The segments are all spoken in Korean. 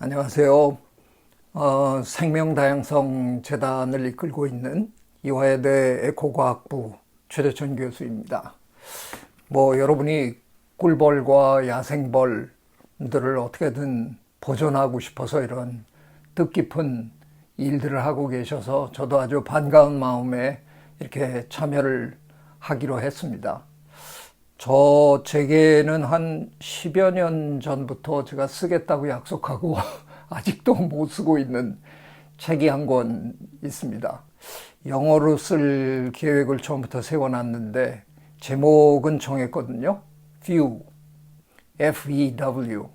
안녕하세요. 생명다양성 재단을 이끌고 있는 이화여대 에코과학부 최대천 교수입니다. 여러분이 꿀벌과 야생벌들을 어떻게든 보존하고 싶어서 이런 뜻깊은 일들을 하고 계셔서 저도 아주 반가운 마음에 이렇게 참여를 하기로 했습니다. 제게는 한 10여 년 전부터 제가 쓰겠다고 약속하고 아직도 못 쓰고 있는 책이 한 권 있습니다. 영어로 쓸 계획을 처음부터 세워놨는데 제목은 정했거든요. Few, F-E-W.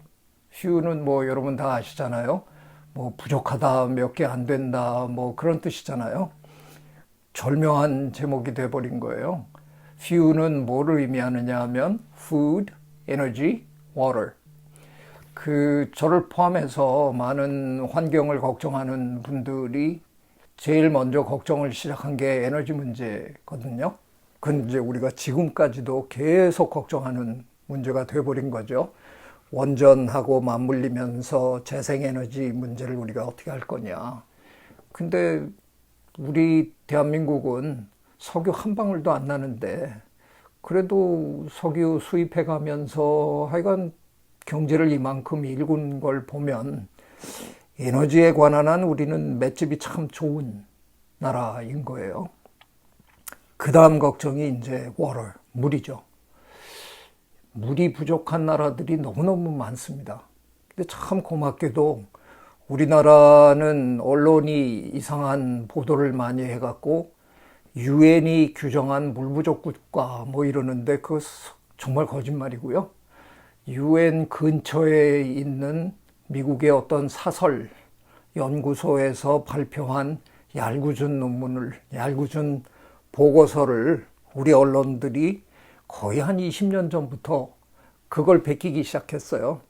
Few는 여러분 다 아시잖아요. 부족하다, 몇 개 안 된다, 그런 뜻이잖아요. 절묘한 제목이 돼버린 거예요. Few는 뭐를 의미하느냐 하면 food, energy, water. 저를 포함해서 많은 환경을 걱정하는 분들이 제일 먼저 걱정을 시작한 게 에너지 문제거든요. 그건 이제 우리가 지금까지도 계속 걱정하는 문제가 돼버린 거죠. 원전하고 맞물리면서 재생에너지 문제를 우리가 어떻게 할 거냐. 근데 우리 대한민국은 석유 한 방울도 안 나는데 그래도 석유 수입해 가면서 하여간 경제를 이만큼 일군 걸 보면 에너지에 관한 한 우리는 맷집이 참 좋은 나라인 거예요. 그 다음 걱정이 이제 water, 물이죠. 물이 부족한 나라들이 너무너무 많습니다. 근데 참 고맙게도 우리나라는 언론이 이상한 보도를 많이 해갖고 유엔이 규정한 물 부족 국가 이러는데 그거 정말 거짓말이고요. 유엔 근처에 있는 미국의 어떤 사설 연구소에서 발표한 얄궂은 보고서를 우리 언론들이 거의 한 20년 전부터 그걸 베끼기 시작했어요.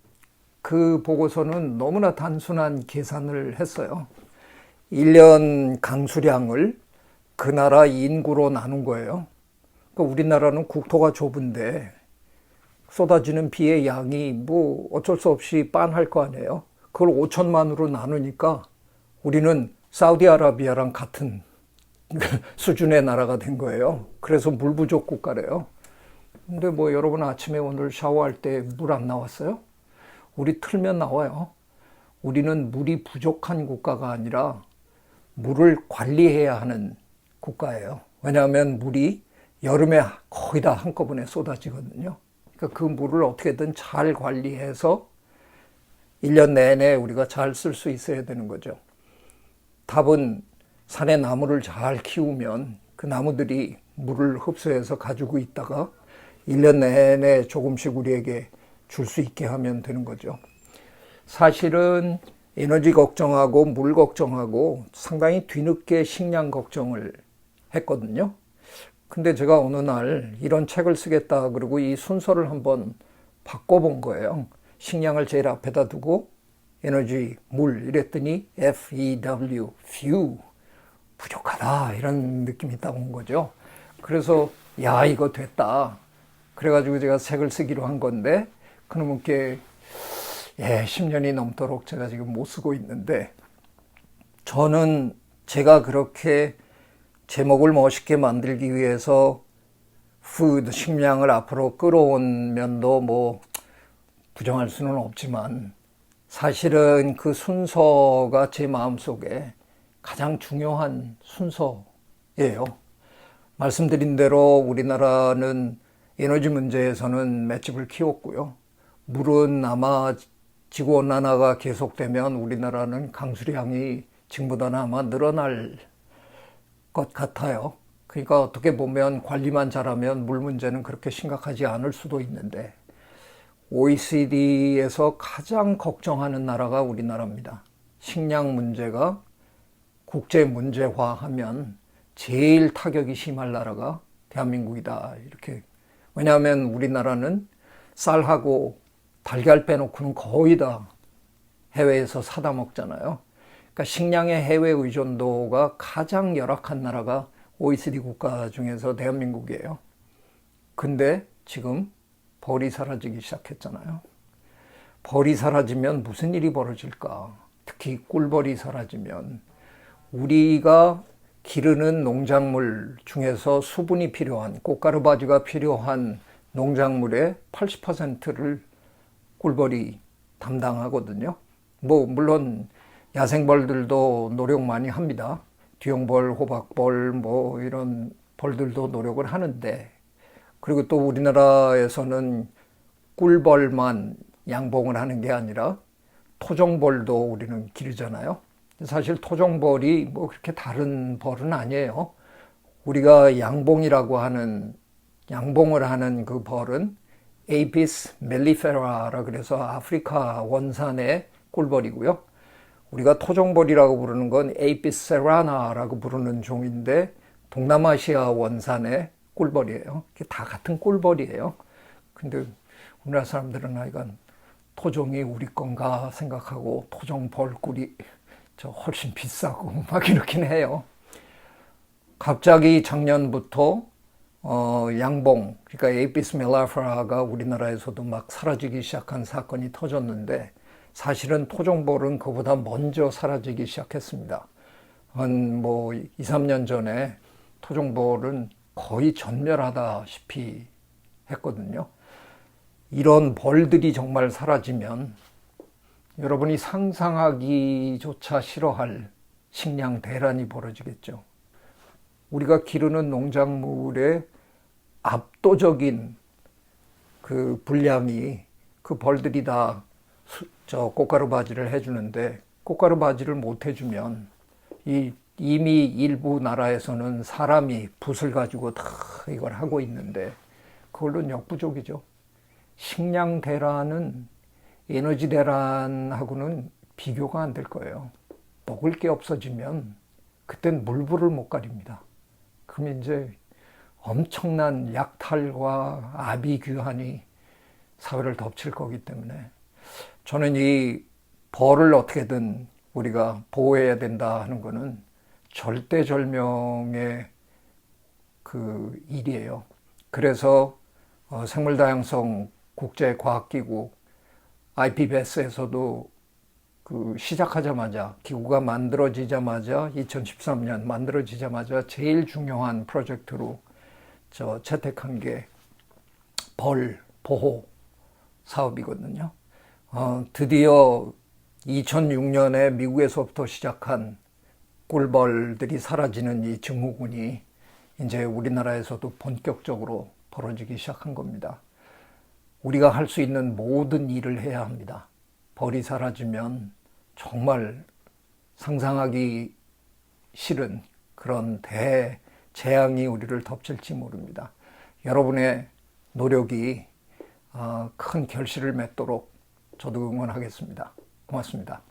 그 보고서는 너무나 단순한 계산을 했어요. 1년 강수량을 그 나라 인구로 나눈 거예요. 그러니까 우리나라는 국토가 좁은데 쏟아지는 비의 양이 어쩔 수 없이 빤할 거 아니에요. 그걸 5천만으로 나누니까 우리는 사우디아라비아랑 같은 수준의 나라가 된 거예요. 그래서 물 부족 국가래요. 근데 여러분 아침에 오늘 샤워할 때 물 안 나왔어요? 우리 틀면 나와요. 우리는 물이 부족한 국가가 아니라 물을 관리해야 하는 국가예요. 왜냐하면 물이 여름에 거의 다 한꺼번에 쏟아지거든요. 그러니까 그 물을 어떻게든 잘 관리해서 1년 내내 우리가 잘 쓸 수 있어야 되는 거죠. 답은 산에 나무를 잘 키우면 그 나무들이 물을 흡수해서 가지고 있다가 1년 내내 조금씩 우리에게 줄 수 있게 하면 되는 거죠. 사실은 에너지 걱정하고 물 걱정하고 상당히 뒤늦게 식량 걱정을 했거든요. 근데 제가 어느 날 이런 책을 쓰겠다 그러고 이 순서를 한번 바꿔본 거예요. 식량을 제일 앞에다 두고 에너지, 물 이랬더니 F-E-W, few, 부족하다 이런 느낌이 딱 온 거죠. 그래서 이거 됐다. 그래가지고 제가 책을 쓰기로 한 건데 그놈께 10년이 넘도록 제가 지금 못 쓰고 있는데 저는 제가 그렇게 제목을 멋있게 만들기 위해서 food, 식량을 앞으로 끌어온 면도 부정할 수는 없지만 사실은 그 순서가 제 마음속에 가장 중요한 순서예요. 말씀드린 대로 우리나라는 에너지 문제에서는 맷집을 키웠고요. 물은 아마 지구온난화가 계속되면 우리나라는 강수량이 지금보다는 아마 늘어날 것 같아요. 그러니까 어떻게 보면 관리만 잘하면 물 문제는 그렇게 심각하지 않을 수도 있는데 OECD에서 가장 걱정하는 나라가 우리나라입니다. 식량 문제가 국제 문제화하면 제일 타격이 심할 나라가 대한민국이다. 이렇게. 왜냐하면 우리나라는 쌀하고 달걀 빼놓고는 거의 다 해외에서 사다 먹잖아요. 그러니까 식량의 해외 의존도가 가장 열악한 나라가 OECD 국가 중에서 대한민국이에요. 근데 지금 벌이 사라지기 시작했잖아요. 벌이 사라지면 무슨 일이 벌어질까? 특히 꿀벌이 사라지면 우리가 기르는 농작물 중에서 수분이 필요한 꽃가루바지가 필요한 농작물의 80%를 꿀벌이 담당하거든요. 뭐 물론 야생벌들도 노력 많이 합니다. 뒤형벌, 호박벌 뭐 이런 벌들도 노력을 하는데, 그리고 또 우리나라에서는 꿀벌만 양봉을 하는 게 아니라 토종벌도 우리는 기르잖아요. 사실 토종벌이 뭐 그렇게 다른 벌은 아니에요. 우리가 양봉을 하는 그 벌은 에이피스 멜리페라라 그래서 아프리카 원산의 꿀벌이고요. 우리가 토종벌이라고 부르는 건 에이피스 세라나라고 부르는 종인데 동남아시아 원산의 꿀벌이에요. 다 같은 꿀벌이에요. 근데 우리나라 사람들은 하여간 토종이 우리 건가 생각하고 토종 벌꿀이 훨씬 비싸고 막 이렇긴 해요. 갑자기 작년부터 양봉, 그러니까 에이피스 멜리페라가 우리나라에서도 막 사라지기 시작한 사건이 터졌는데, 사실은 토종벌은 그보다 먼저 사라지기 시작했습니다. 한 뭐 2, 3년 전에 토종벌은 거의 전멸하다시피 했거든요. 이런 벌들이 정말 사라지면 여러분이 상상하기조차 싫어할 식량 대란이 벌어지겠죠. 우리가 기르는 농작물의 압도적인 그 분량이 그 벌들이 다 꽃가루 바지를 해주는데, 꽃가루 바지를 못 해주면 이미 일부 나라에서는 사람이 붓을 가지고 다 이걸 하고 있는데 그걸로는 역부족이죠. 식량 대란은 에너지 대란하고는 비교가 안 될 거예요. 먹을 게 없어지면 그땐 물불을 못 가립니다. 그럼 이제 엄청난 약탈과 아비규환이 사회를 덮칠 거기 때문에 저는 이 벌을 어떻게든 우리가 보호해야 된다 하는 거는 절대절명의 그 일이에요. 그래서 생물다양성 국제과학기구 IPBES에서도 그 시작하자마자, 기구가 만들어지자마자 2013년 만들어지자마자 제일 중요한 프로젝트로 채택한 게 벌 보호 사업이거든요. 드디어 2006년에 미국에서부터 시작한 꿀벌들이 사라지는 이 증후군이 이제 우리나라에서도 본격적으로 벌어지기 시작한 겁니다. 우리가 할 수 있는 모든 일을 해야 합니다. 벌이 사라지면 정말 상상하기 싫은 그런 대재앙이 우리를 덮칠지 모릅니다. 여러분의 노력이 큰 결실을 맺도록 저도 응원하겠습니다. 고맙습니다.